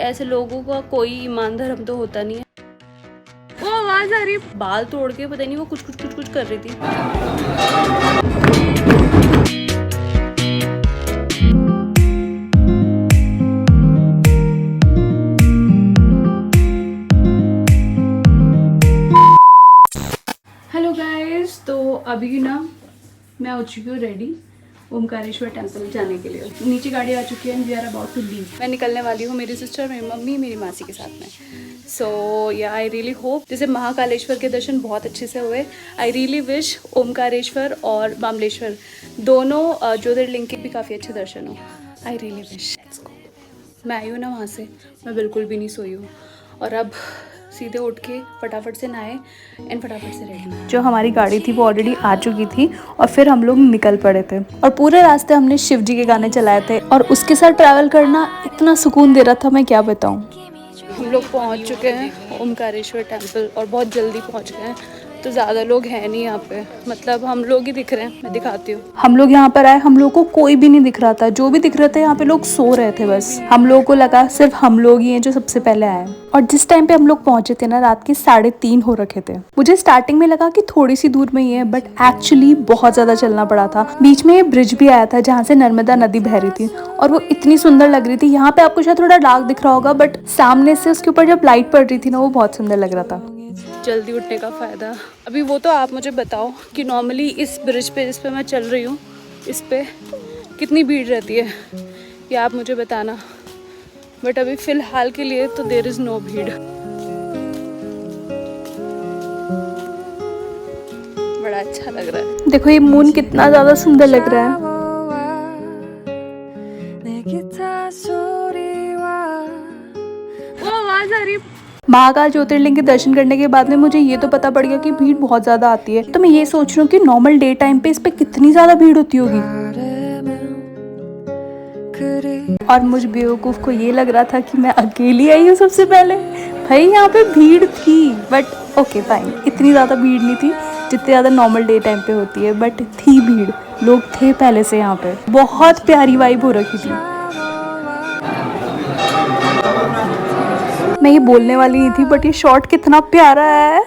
ऐसे लोगों का कोई ईमान धर्म तो होता नहीं है। वो आवाज आ रही, बाल तोड़ के पता नहीं वो कुछ कर रही थी। हेलो गाइस, तो अभी ना मैं हो चुकी हूँ रेडी ओमकारेश्वर टेम्पल जाने के लिए। नीचे गाड़ी आ चुकी है and we are about to leave. मैं निकलने वाली हूँ, मेरी सिस्टर, मेरी मम्मी, मेरी मासी के साथ में। सो या आई रियली होप, जैसे महाकालेश्वर के दर्शन बहुत अच्छे से हुए, आई रियली विश ओमकारेश्वर और बामलेश्वर दोनों ज्योतिर्लिंग के भी काफ़ी अच्छे दर्शन हो। I really wish. मैं आई हूँ ना वहाँ से, मैं बिल्कुल भी नहीं सोई हूँ और अब सीधे उठ के फटाफट से नहाए एंड फटाफट से रेडी। जो हमारी गाड़ी थी वो ऑलरेडी आ चुकी थी और फिर हम लोग निकल पड़े थे और पूरे रास्ते हमने शिव जी के गाने चलाए थे और उसके साथ ट्रैवल करना इतना सुकून दे रहा था, मैं क्या बताऊं। हम लोग पहुंच चुके हैं ओमकारेश्वर टेम्पल और बहुत जल्दी पहुंच गए हैं, तो ज़्यादा लोग हैं नहीं यहाँ पे, मतलब हम लोग ही दिख रहे हैं। मैं दिखाती हूँ। हम लोग यहाँ पर आए, हम लोग को कोई भी नहीं दिख रहा था, जो भी दिख रहे थे यहाँ पे लोग सो रहे थे बस। हम लोगों को लगा सिर्फ हम लोग ही हैं जो सबसे पहले आए। और जिस टाइम पे हम लोग पहुंचे थे ना, रात के 3:30 हो रखे थे। मुझे स्टार्टिंग में लगा कि थोड़ी सी दूर में ही है, बट एक्चुअली बहुत ज्यादा चलना पड़ा था। बीच में ये ब्रिज भी आया था जहाँ से नर्मदा नदी बह रही थी और वो इतनी सुंदर लग रही थी। यहाँ पे आपको शायद थोड़ा डार्क दिख रहा होगा, बट सामने से उसके ऊपर जब लाइट पड़ रही थी ना, वो बहुत सुंदर लग रहा था। जल्दी उठने का फ़ायदा अभी वो तो आप मुझे बताओ कि नॉर्मली इस ब्रिज पे जिस पे मैं चल रही हूँ, इस पे कितनी भीड़ रहती है, ये आप मुझे बताना। बट अभी फ़िलहाल के लिए तो देयर इज़ नो भीड़। बड़ा अच्छा लग रहा है। देखो ये मून कितना ज़्यादा सुंदर लग रहा है। वो आवाज़ आ रही। महाकाल ज्योतिर्लिंग के दर्शन करने के बाद में मुझे ये तो पता पड़ गया कि भीड़ बहुत ज्यादा आती है। तो मैं ये सोच रही हूँ कि नॉर्मल डे टाइम पे इस पे कितनी ज्यादा भीड़ होती होगी। और मुझ बेवकूफ को ये लग रहा था कि मैं अकेली आई हूँ सबसे पहले। भाई यहाँ पे भीड़ थी, बट ओके फाइन, इतनी ज्यादा भीड़ नहीं थी जितनी ज्यादा नॉर्मल डे टाइम पे होती है, बट थी भीड़, लोग थे पहले से यहाँ पे। बहुत प्यारी वाइब हो रखी थी। मैं ये बोलने वाली नहीं थी, बट ये शॉट कितना प्यारा है।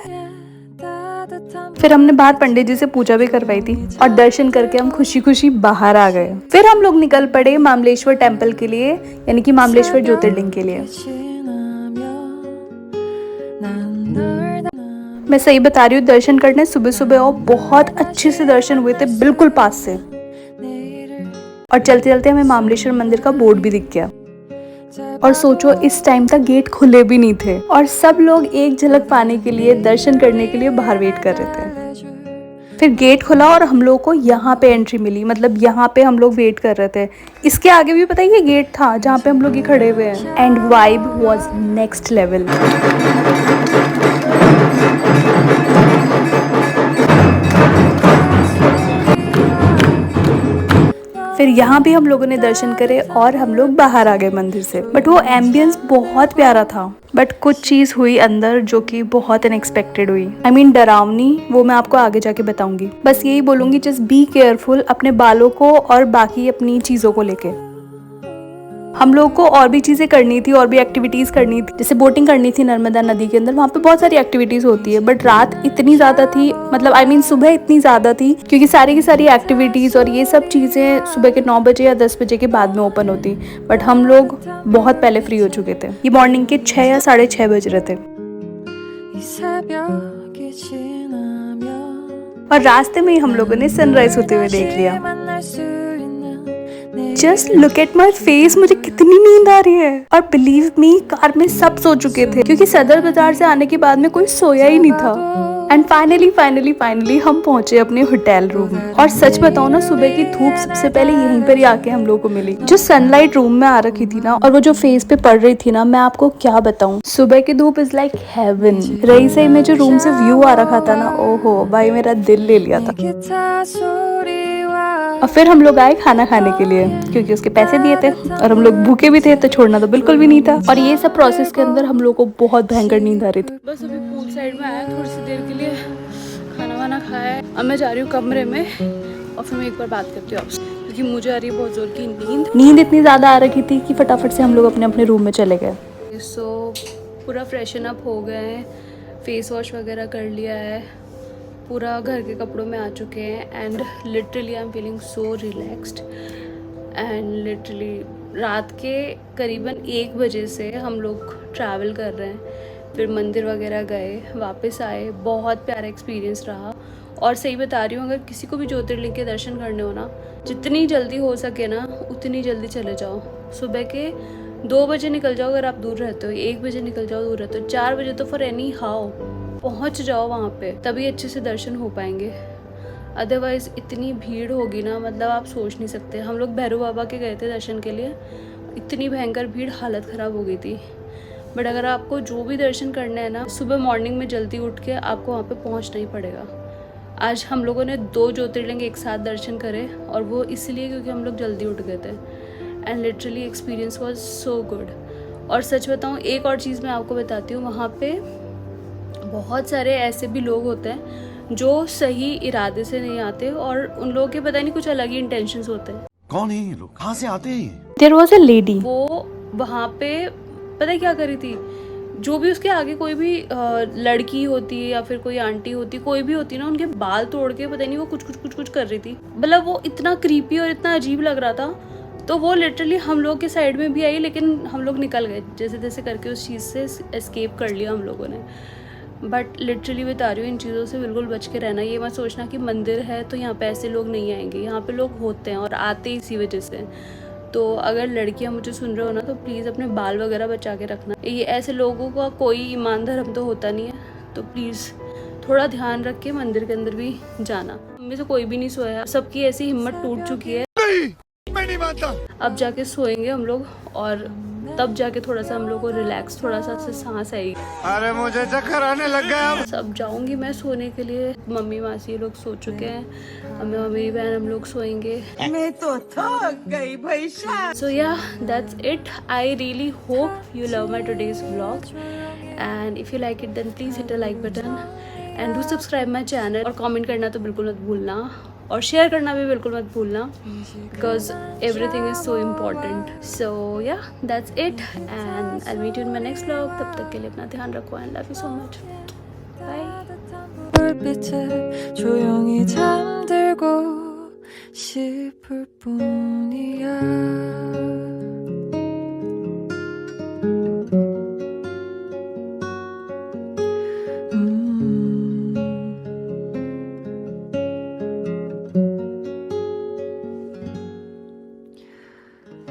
फिर हमने बाहर पंडित जी से पूजा भी करवाई थी और दर्शन करके हम खुशी खुशी बाहर आ गए। फिर हम लोग निकल पड़े मामलेश्वर टेम्पल के लिए, यानी कि मामलेश्वर ज्योतिर्लिंग के लिए। मैं सही बता रही हूँ, दर्शन करने सुबह सुबह और बहुत अच्छे से दर्शन हुए थे, बिल्कुल पास से। और चलते चलते हमें मामलेश्वर मंदिर का बोर्ड भी दिख गया। और सोचो इस टाइम तक गेट खुले भी नहीं थे और सब लोग एक झलक पाने के लिए, दर्शन करने के लिए बाहर वेट कर रहे थे। फिर गेट खुला और हम लोग को यहाँ पे एंट्री मिली, मतलब यहाँ पे हम लोग वेट कर रहे थे। इसके आगे भी पता है ये गेट था जहाँ पे हम लोग ये खड़े हुए हैं। And vibe was next level. फिर यहाँ भी हम लोगों ने दर्शन करे और हम लोग बाहर आ गए मंदिर से। बट वो एम्बियंस बहुत प्यारा था, बट कुछ चीज़ हुई अंदर जो कि बहुत अनएक्सपेक्टेड हुई। आई मीन डरावनी, वो मैं आपको आगे जाके बताऊंगी। बस यही बोलूंगी, जस्ट बी केयरफुल अपने बालों को और बाकी अपनी चीज़ों को लेके। हम लोग को और भी चीज़ें करनी थी, और भी एक्टिविटीज़ करनी थी, जैसे बोटिंग करनी थी नर्मदा नदी के अंदर। वहाँ पे बहुत सारी एक्टिविटीज़ होती है, बट रात इतनी ज़्यादा थी, मतलब आई मीन सुबह इतनी ज़्यादा थी, क्योंकि सारी की सारी एक्टिविटीज़ और ये सब चीज़ें सुबह के 9 बजे या 10 बजे के बाद में ओपन होती। बट हम लोग बहुत पहले फ्री हो चुके थे। ये मॉर्निंग के 6 या 6:30 बज रहे थे। और रास्ते में ही हम लोगों ने सनराइज होते हुए देख लिया। Just look at my face, मुझे कितनी नींद आ रही है। और बिलीव मी, कार में सब सो चुके थे, क्योंकि सदर बाजार से आने के बाद में कोई सोया ही नहीं था। एंड फाइनली हम पहुंचे अपने होटल रूम। और सच बताओ ना, सुबह की धूप सबसे पहले यहीं पर ही आके हम लोगों को मिली। जो सनलाइट रूम में आ रखी थी ना, और वो जो फेस पे पड़ रही थी ना, मैं आपको क्या बताऊं, सुबह की धूप इज लाइक हेवन। रही सही में जो रूम से व्यू आ रखा था ना, ओहो भाई, मेरा दिल ले लिया था। और फिर हम लोग आए खाना खाने के लिए, क्योंकि उसके पैसे दिए थे और हम लोग भूखे भी थे, तो छोड़ना तो बिल्कुल भी नहीं था। और ये सब प्रोसेस के अंदर हम लोग को बहुत भयंकर नींद आ रही थी। बस अभी पूल साइड में आया, थोड़ी सी देर के लिए खाना वाना खाया। अब मैं जा रही हूँ कमरे में और फिर मैं एक बार बात करती हूँ आपसे, क्योंकि मुझे आ रही है बहुत जोर की नींद। नींद इतनी ज़्यादा आ रखी थी कि फटाफट से हम लोग अपने अपने रूम में चले गए। सो पूरा फ्रेशन अप हो गए हैं, फेस वॉश वगैरह कर लिया है, पूरा घर के कपड़ों में आ चुके हैं and literally I am feeling so relaxed. And literally रात के करीबन 1 बजे से हम लोग ट्रैवल कर रहे हैं, फिर मंदिर वगैरह गए, वापस आए। बहुत प्यारा एक्सपीरियंस रहा। और सही बता रही हूँ, अगर किसी को भी ज्योतिर्लिंग के दर्शन करने हो ना, जितनी जल्दी हो सके ना उतनी जल्दी चले जाओ। सुबह के 2 बजे निकल जाओ अगर आप दूर रहते हो, 1 बजे निकल जाओ दूर रहते हो, 4 बजे तो फॉर एनी हाउ पहुँच जाओ वहाँ पे, तभी अच्छे से दर्शन हो पाएंगे। अदरवाइज़ इतनी भीड़ होगी ना, मतलब आप सोच नहीं सकते। हम लोग भैरव बाबा के गए थे दर्शन के लिए, इतनी भयंकर भीड़, हालत ख़राब हो गई थी। बट अगर आपको जो भी दर्शन करना है ना, सुबह मॉर्निंग में जल्दी उठ के आपको वहाँ पे पहुँचना ही पड़ेगा। आज हम लोगों ने 2 ज्योतिर्लिंग एक साथ दर्शन करे, और वो इसलिए क्योंकि हम लोग जल्दी उठ गए थे। And literally experience was so good. और सच बताऊँ, एक और चीज़ मैं आपको बताती हूँ, वहाँ पे बहुत सारे ऐसे भी लोग होते हैं जो सही इरादे से नहीं आते, और उन लोगों के पता नहीं कुछ अलग ही इंटेंशंस होते हैं। कौन है ये लोग, कहाँ से आते हैं? देयर वॉज अ लेडी, वो वहाँ पे पता है क्या करी थी, जो भी उसके आगे कोई भी लड़की होती है या फिर कोई आंटी होती, कोई भी होती ना, उनके बाल तोड़ के पता नहीं वो कुछ कर रही थी। मतलब वो इतना क्रीपी और इतना अजीब लग रहा था। तो वो लिटरली हम लोग के साइड में भी आई, लेकिन हम लोग निकल गए जैसे तैसे करके, उस चीज़ से एस्केप कर लिया हम लोगों ने। बट लिटरली बता रही हूँ, इन चीज़ों से बिल्कुल बच के रहना। ये मत सोचना कि मंदिर है तो यहाँ पे ऐसे लोग नहीं आएंगे, यहाँ पे लोग होते हैं और आते इसी वजह से। तो अगर लड़कियां मुझे सुन रहे हो ना, तो प्लीज़ अपने बाल वगैरह बचा के रखना। ये ऐसे लोगों का कोई ईमान धर्म तो होता नहीं है, तो प्लीज़ थोड़ा ध्यान रख के मंदिर के अंदर भी जाना। मम्मी से कोई भी नहीं सोया, सबकी ऐसी हिम्मत टूट चुकी है। मैं नहीं मानता। अब जाके सोएंगे हम लोग, और तब जाके थोड़ा सा हम लोग को रिलैक्स, थोड़ा सा सांस आएगी। अरे मुझे चक्कर आने लग गया। अब जाऊंगी मैं सोने के लिए। मम्मी मासी लोग सो चुके हैं, मेरी बहन, हम लोग सोएंगे। मैं तो थक गई भाई। So yeah, that's it. I really hope you love my today's vlog, and if you like it then please hit a like button and do subscribe my channel, और comment करना तो बिल्कुल मत भूलना, और share करना भी बिल्कुल मत भूलना, because everything is so important. So yeah, that's it, and I'll meet you in my next vlog. तब तक के लिए अपना ध्यान रखो and love you so much. Bye. 불빛에 조용히 잠들고 싶을 뿐이야.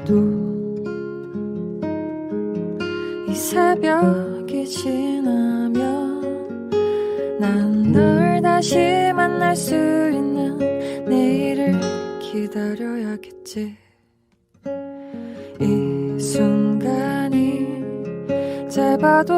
또 이 새벽이 지나면 난 널 다시 만날 수 있는 내일을 기다려야겠지. 이 순간이 짧아도